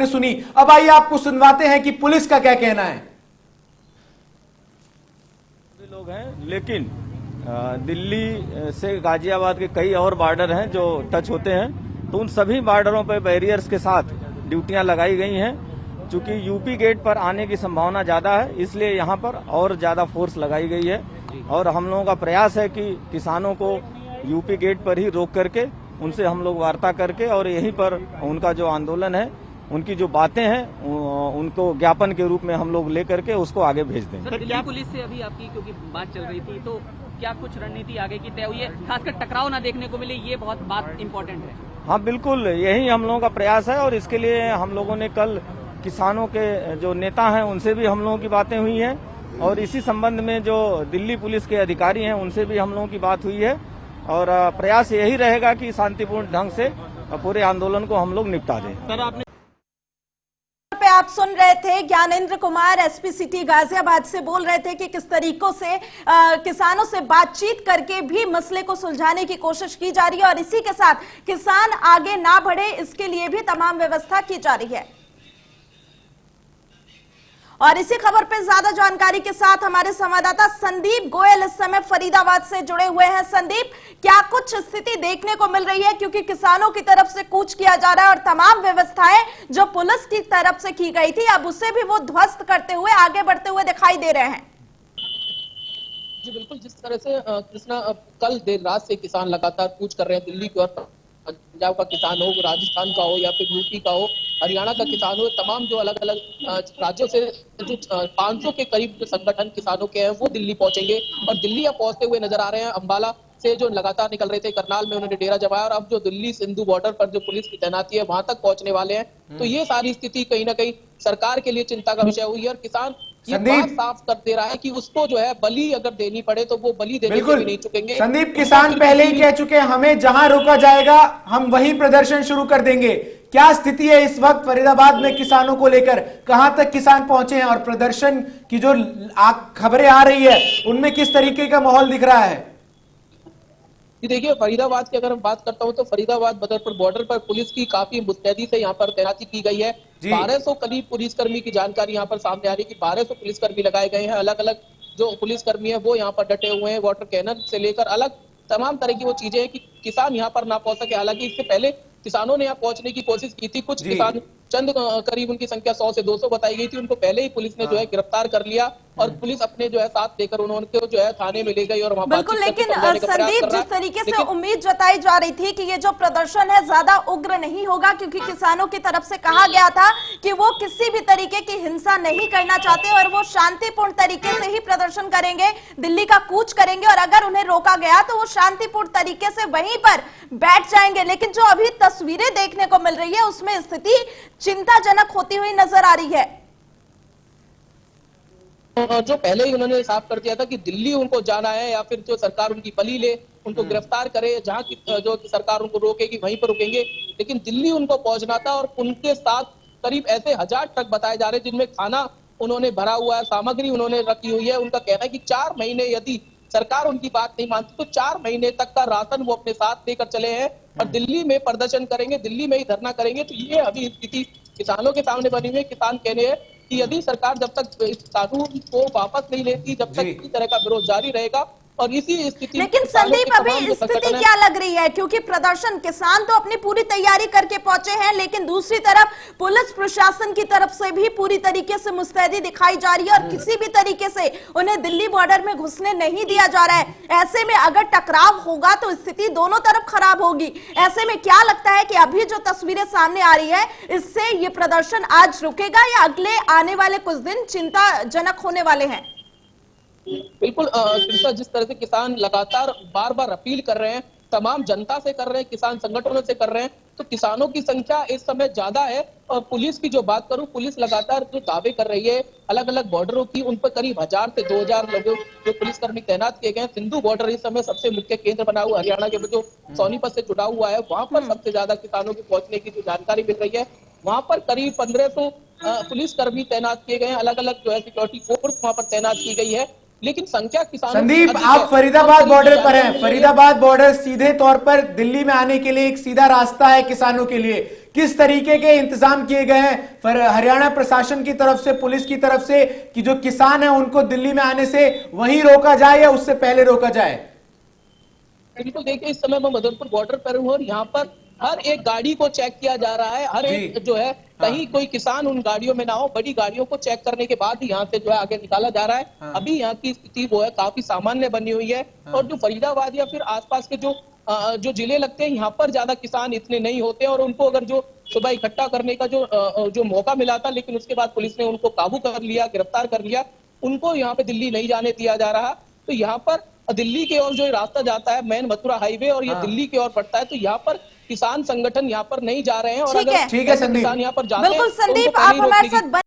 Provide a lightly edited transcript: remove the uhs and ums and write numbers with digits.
सुनी। अब आइए आपको सुनवाते हैं कि पुलिस का क्या कहना है। लोग हैं, लेकिन दिल्ली से गाजियाबाद के कई और बॉर्डर हैं जो टच होते हैं, तो उन सभी बॉर्डरों पर बैरियर्स के साथ ड्यूटियां लगाई गई हैं। चूंकि यूपी गेट पर आने की संभावना ज्यादा है, इसलिए यहां पर और ज्यादा फोर्स लगाई गई है और हम लोगों का प्रयास है कि किसानों को यूपी गेट पर ही रोक करके उनसे हम लोग वार्ता करके और यहीं पर उनका जो आंदोलन है, उनकी जो बातें हैं, उनको ज्ञापन के रूप में हम लोग लेकर के उसको आगे भेज दें। सर, दिल्ली पुलिस से अभी आपकी क्योंकि बात चल रही थी, तो क्या कुछ रणनीति आगे की तय हुई है? खासकर टकराव ना देखने को मिले, ये बहुत बात इम्पोर्टेंट है। हाँ बिल्कुल, यही हम लोगों का प्रयास है और इसके लिए हम लोगों ने कल किसानों के जो नेता हैं उनसे भी हम लोगों की बातें हुई हैं और इसी संबंध में जो दिल्ली पुलिस के अधिकारी हैं उनसे भी हम लोगों की बात हुई है और प्रयास यही रहेगा कि शांतिपूर्ण ढंग से पूरे आंदोलन को हम लोग निपटा दें। सर, आपने आप सुन रहे थे ज्ञानेंद्र कुमार एसपी सिटी गाजियाबाद से बोल रहे थे कि किस तरीकों से किसानों से बातचीत करके भी मसले को सुलझाने की कोशिश की जा रही है और इसी के साथ किसान आगे ना बढ़े इसके लिए भी तमाम व्यवस्था की जा रही है। और इसी खबर पे ज्यादा जानकारी के साथ हमारे संवाददाता संदीप गोयल इस समय फरीदाबाद से जुड़े हुए हैं। संदीप, क्या कुछ स्थिति देखने को मिल रही है, क्योंकि किसानों की तरफ से कूच किया जा रहा है और तमाम व्यवस्थाएं जो पुलिस की तरफ से की गई थी अब उसे भी वो ध्वस्त करते हुए आगे बढ़ते हुए दिखाई दे रहे हैं। जी बिल्कुल, जिस तरह से कृष्णा कल देर रात से किसान लगातार कूच कर रहे हैं दिल्ली की ओर, पंजाब का किसान हो, राजस्थान का हो या फिर यूपी का हो, हरियाणा का किसान हो, तमाम जो अलग अलग राज्यों से जो 500 के करीब जो संगठन किसानों के हैं वो दिल्ली पहुंचेंगे और दिल्ली अब पहुंचते हुए नजर आ रहे हैं। अंबाला से जो लगातार निकल रहे थे, करनाल में उन्होंने डेरा जमाया और अब जो दिल्ली सिंधु बॉर्डर पर जो पुलिस की तैनाती है वहां तक पहुंचने वाले हैं। तो ये सारी स्थिति कहीं ना कहीं सरकार के लिए चिंता का विषय हुई है और किसान ये बात साफ कर दे रहा है कि उसको जो है बलि अगर देनी पड़े तो वो बलि देने से भी नहीं चुकेंगे। संदीप, किसान पहले ही कह चुके हैं हमें जहां रोका जाएगा हम वहीं प्रदर्शन शुरू कर देंगे। क्या स्थिति है इस वक्त फरीदाबाद में किसानों को लेकर? कहां तक किसान पहुंचे हैं और प्रदर्शन की जो खबरें आ रही है उनमें किस तरीके का माहौल दिख रहा है? जी देखिए, फरीदाबाद की अगर मैं बात करता हूं तो फरीदाबाद बदरपुर बॉर्डर पर पुलिस की काफी मुस्तैदी से यहाँ पर तैनाती की गई है। 1200 करीब पुलिसकर्मी की जानकारी यहाँ पर सामने आ रही है कि 1200 पुलिसकर्मी लगाए गए हैं। अलग अलग जो पुलिसकर्मी है वो यहाँ पर डटे हुए हैं, वाटर कैनन से लेकर अलग तमाम तरह की वो चीजें हैं कि किसान यहाँ पर ना पहुंच सके। हालांकि इससे पहले किसानों ने यहाँ पहुंचने की कोशिश की थी। कुछ किसान चंद करीब उनकी संख्या 100 से 200 बताई गई थी, उनको पहले ही पुलिस ने जो है गिरफ्तार कर लिया और पुलिस अपने जो है साथ लेकर उन्होंने जो है थाने में ले गई और वहां बिल्कुल। लेकिन संदीप, जिस तरीके से उम्मीद जताई जा रही थी कि ये जो प्रदर्शन है ज्यादा उग्र नहीं होगा, क्योंकि किसानों की तरफ से कहा गया था कि वो किसी भी तरीके की हिंसा नहीं करना चाहते और वो शांतिपूर्ण तरीके से ही प्रदर्शन करेंगे, दिल्ली का कूच करेंगे और अगर उन्हें रोका गया तो वो शांतिपूर्ण तरीके से वहीं पर बैठ जाएंगे। लेकिन जो अभी तस्वीरें देखने को मिल रही है उसमें स्थिति चिंताजनक होती हुई नजर आ रही है। जो पहले ही उन्होंने साफ कर दिया था कि दिल्ली उनको जाना है या फिर जो सरकार उनकी बलि ले, उनको गिरफ्तार करे, जहां की जो सरकार उनको रोकेगी वहीं पर रुकेंगे, लेकिन दिल्ली उनको पहुंचना था और उनके साथ करीब ऐसे 1000 ट्रक बताए जा रहे हैं जिनमें खाना उन्होंने भरा हुआ है, सामग्री उन्होंने रखी हुई है। उनका कहना है कि 4 महीने यदि सरकार उनकी बात नहीं मानती तो 4 महीने तक का राशन वो अपने साथ लेकर चले हैं और दिल्ली में प्रदर्शन करेंगे, दिल्ली में ही धरना करेंगे। तो ये अभी स्थिति किसानों के सामने बनी हुई है। किसान कह रहे हैं कि यदि सरकार जब तक इस कानून को वापस नहीं लेती, जब तक इसी तरह का विरोध जारी रहेगा और इसी स्थिति। लेकिन संदीप, अभी स्थिति क्या लग रही है, क्योंकि प्रदर्शन किसान तो अपनी पूरी तैयारी करके पहुंचे हैं, लेकिन दूसरी तरफ पुलिस प्रशासन की तरफ से भी पूरी तरीके से मुस्तैदी दिखाई जा रही है और किसी भी तरीके से उन्हें दिल्ली बॉर्डर में घुसने नहीं दिया जा रहा है। ऐसे में अगर टकराव होगा तो स्थिति दोनों तरफ खराब होगी। ऐसे में क्या लगता है कि अभी जो तस्वीरें सामने आ रही है इससे ये प्रदर्शन आज रुकेगा या अगले आने वाले कुछ दिन चिंताजनक होने वाले हैं? बिल्कुल, जिस तरह से किसान लगातार बार बार अपील कर रहे हैं, तमाम जनता से कर रहे हैं, किसान संगठनों से कर रहे हैं, तो किसानों की संख्या इस समय ज्यादा है। और पुलिस की जो बात करूं, पुलिस लगातार जो दावे कर रही है अलग अलग बॉर्डरों की, उन पर करीब 1000 से 2000 लोगों जो पुलिसकर्मी तैनात किए गए हैं। सिंधु बॉर्डर इस समय सबसे मुख्य केंद्र बना हुआ, हरियाणा के जो सोनीपत से जुड़ा हुआ है, वहां पर सबसे ज्यादा किसानों के पहुंचने की जो जानकारी मिल रही है, वहां पर करीब 1500 पुलिसकर्मी तैनात किए गए हैं। अलग अलग जो है सिक्योरिटी फोर्स वहां पर तैनात की गई है, लेकिन संख्या किसानों। संदीप, आप फरीदाबाद बॉर्डर पर हैं। फरीदाबाद बॉर्डर सीधे तौर पर दिल्ली में आने के लिए एक सीधा रास्ता है किसानों के लिए। किस तरीके के इंतजाम किए गए हैं पर हरियाणा प्रशासन की तरफ से, पुलिस की तरफ से, कि जो किसान है उनको दिल्ली में आने से वहीं रोका जाए या उससे पहले रोका जाए? बिल्कुल, देखिए इस समय मैं मदनपुर बॉर्डर पर हूँ और यहाँ पर हर एक गाड़ी को चेक किया जा रहा है। हर एक जो है कहीं कोई किसान उन गाड़ियों में ना हो, बड़ी गाड़ियों को चेक करने के बाद ही यहाँ से जो है आगे निकाला जा रहा है। अभी यहाँ की स्थिति वो है काफी सामान्य बनी हुई है। और जो फरीदाबाद या फिर आसपास के जो जिले लगते हैं, यहाँ पर ज्यादा किसान इतने नहीं होते और उनको अगर जो सुबह इकट्ठा करने का जो मौका मिला था, लेकिन उसके बाद पुलिस ने उनको काबू कर लिया, गिरफ्तार कर लिया। उनको यहाँ पे दिल्ली नहीं जाने दिया जा रहा। तो यहाँ पर दिल्ली की ओर जो रास्ता जाता है, मेन मथुरा हाईवे, और ये दिल्ली की ओर पड़ता है, तो यहाँ पर किसान संगठन यहाँ पर नहीं जा रहे हैं। और ठीक है अगर संदीप, किसान यहाँ पर जाते हैं बिल्कुल तो उनको संदीप, पहले आप ही हमारे रोकने की साथ